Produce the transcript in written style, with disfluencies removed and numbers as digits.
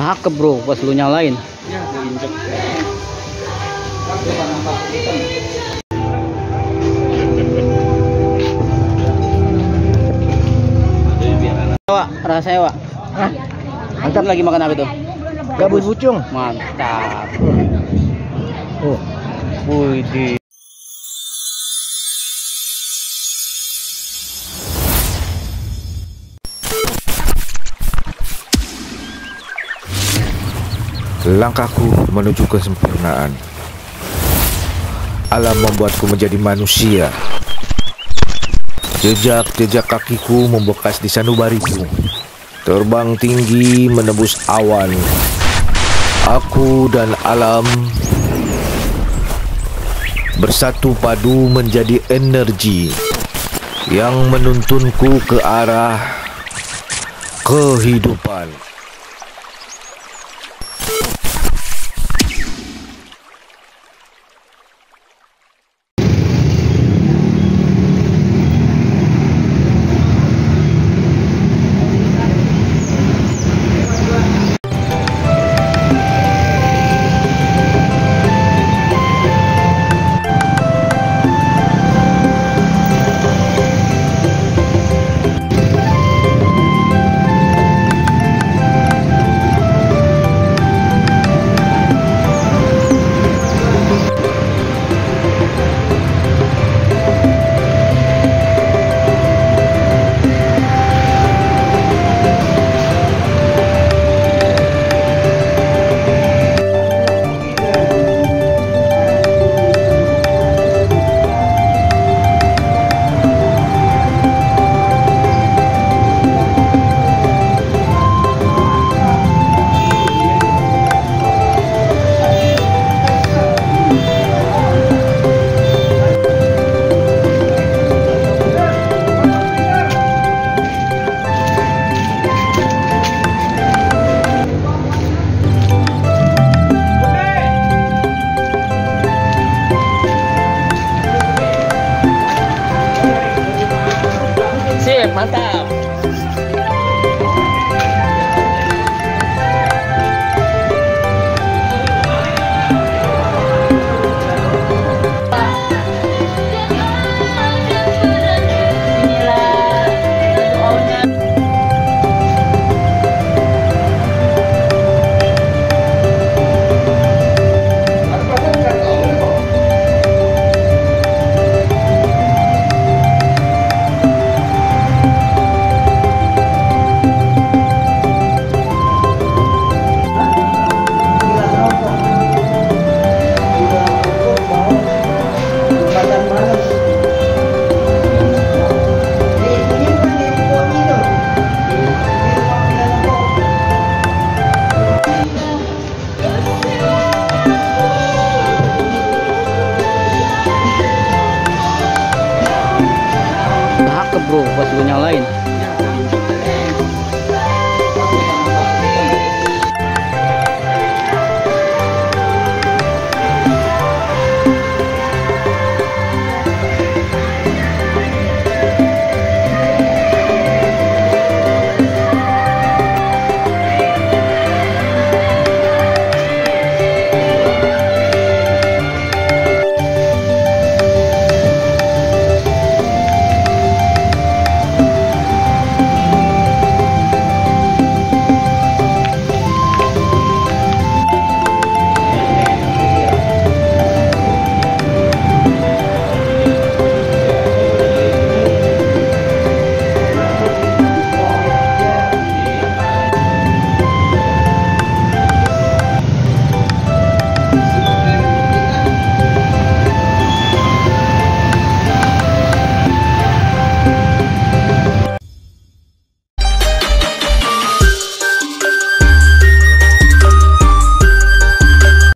cakep bro pas lu nyalain. Ya, gue injek. Wak, rasanya Wak. Hah? Mantap lagi makan apa itu? Gabus pucung. Mantap. Oh. Wih, di. Langkahku menuju kesempurnaan. Alam membuatku menjadi manusia. Jejak-jejak kakiku membekas di sanubariku. Terbang tinggi menembus awan. Aku dan alam bersatu padu menjadi energi yang menuntunku ke arah kehidupan. Sip, mantap.